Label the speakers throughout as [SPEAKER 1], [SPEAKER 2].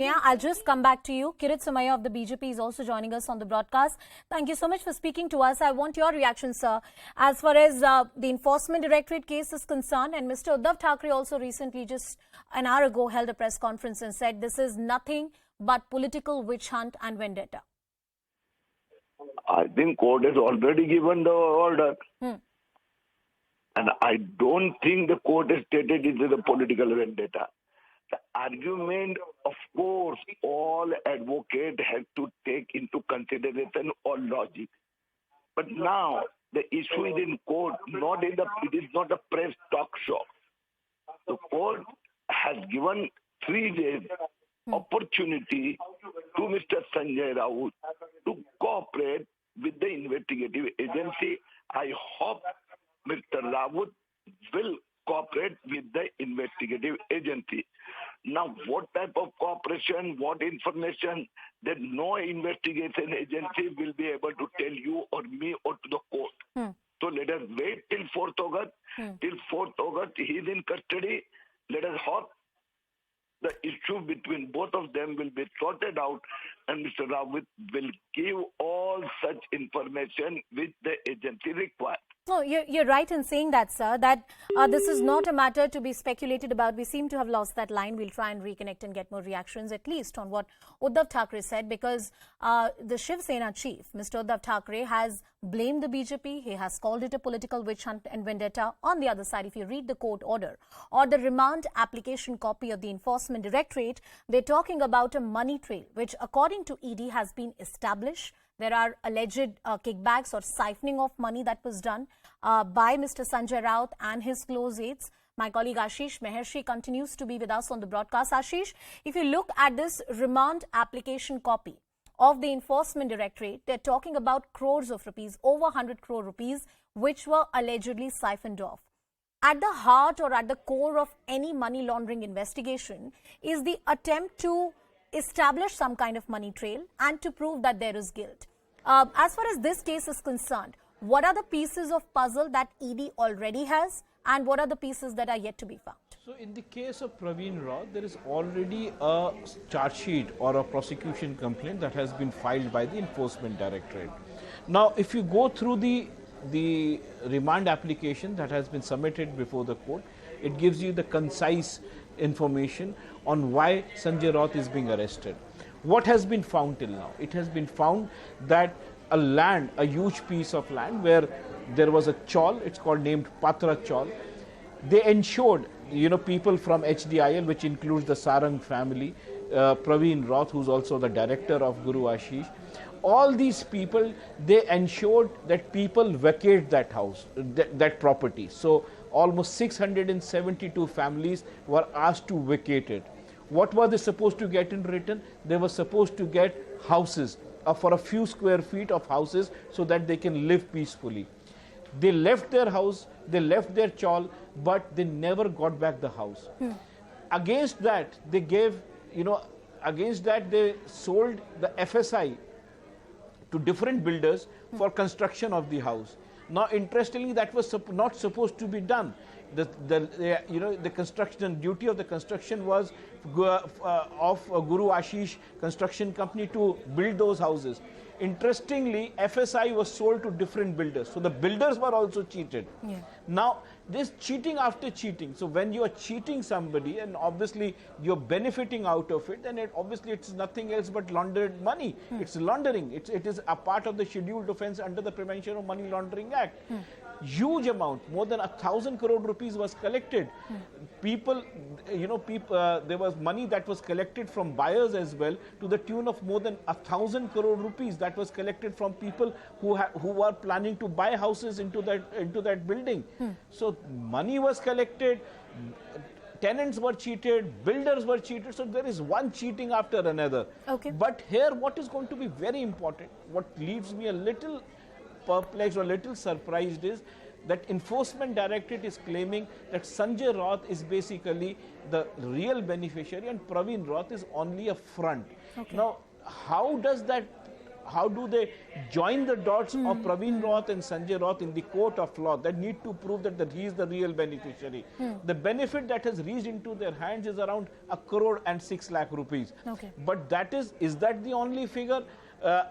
[SPEAKER 1] Yeah, I'll just come back to you. Kirit Somaiya of the BJP is also joining us on the broadcast. Thank you so much for speaking to us. I want your reaction, sir, as far as the Enforcement Directorate case is concerned. And Mr. Uddhav Thackeray also recently, just an hour ago, held a press conference and said this is nothing but political witch hunt and vendetta.
[SPEAKER 2] I think court has already given the order. And I don't think the court has stated it is a political vendetta. The argument, of course, all advocates have to take into consideration all logic. But now the issue is in court, it is not a press talk show. The court has given 3 days opportunity to Mr. Sanjay Raut to cooperate with the investigative agency. I hope Mr. Raut will cooperate with the investigative agency. Now, what type of cooperation, what information, that no investigation agency will be able to tell you or me or to the court. So let us wait till 4th August. Till 4th August, he is in custody. Let us hope the issue between both of them will be sorted out and Mr. Raut will give all such information which the agency requires.
[SPEAKER 1] No, you're right in saying that, sir, that this is not a matter to be speculated about. We seem to have lost that line. We'll try and reconnect and get more reactions, at least on what Uddhav Thackeray said, because the Shiv Sena chief, Mr. Uddhav Thackeray, has blamed the BJP. He has called it a political witch hunt and vendetta. On the other side, if you read the court order or the remand application copy of the Enforcement Directorate, they're talking about a money trail, which according to ED has been established. There are alleged kickbacks or siphoning of money that was done by Mr. Sanjay Raut and his close aides. My colleague Ashish Mehershi continues to be with us on the broadcast. Ashish, if you look at this remand application copy of the Enforcement Directorate, they're talking about crores of rupees, over 100 crore rupees, which were allegedly siphoned off. At the heart or at the core of any money laundering investigation is the attempt to establish some kind of money trail and to prove that there is guilt. As far as this case is concerned, what are the pieces of puzzle that ED already has and what are the pieces that are yet to be found?
[SPEAKER 3] So in the case of Praveen Raut, there is already a charge sheet or a prosecution complaint that has been filed by the Enforcement Directorate. Now, if you go through the remand application that has been submitted before the court, it gives you the concise information on why Sanjay Raut is being arrested. What has been found till now? It has been found that a huge piece of land where there was a chawl, it's called named Patra chawl. They ensured, people from HDIL, which includes the Sarang family, Praveen Raut, who's also the director of Guru Ashish. All these people, they ensured that people vacate that house, that property. So almost 672 families were asked to vacate it. What were they supposed to get in return? They were supposed to get houses for a few square feet of houses so that they can live peacefully. They left their house, they left their chawl, but they never got back the house. Against that, they gave, against that they sold the FSI to different builders for construction of the house. Now, interestingly, that was not supposed to be done. The construction duty of the construction was of Guru Ashish Construction Company to build those houses. Interestingly, FSI was sold to different builders. So the builders were also cheated. Now, this cheating after cheating. So when you are cheating somebody and obviously you're benefiting out of it, then obviously it's nothing else but laundered money. It's laundering. It is a part of the scheduled offense under the Prevention of Money Laundering Act. Huge amount, more than 1,000 crore rupees was collected. There was money that was collected from buyers as well to the tune of more than 1,000 crore rupees that was collected from people who were planning to buy houses into that building. So money was collected, tenants were cheated, builders were cheated. So there is one cheating after another. But here what is going to be very important, what leaves me a little perplexed or a little surprised is that Enforcement Directorate is claiming that Sanjay Raut is basically the real beneficiary and Praveen Raut is only a front. Now, how does that how do they join the dots of Praveen Raut and Sanjay Raut in the court of law that need to prove that he is the real beneficiary. The benefit that has reached into their hands is around 1.6 crore rupees.
[SPEAKER 1] Okay.
[SPEAKER 3] But that is that the only figure?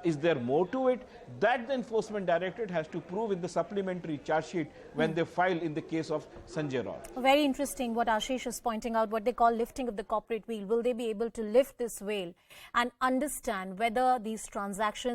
[SPEAKER 3] Is there more to it? That the Enforcement Directorate has to prove in the supplementary charge sheet when they file in the case of Sanjay Raut.
[SPEAKER 1] Very interesting what Ashish is pointing out, what they call lifting of the corporate veil. Will they be able to lift this veil and understand whether these transactions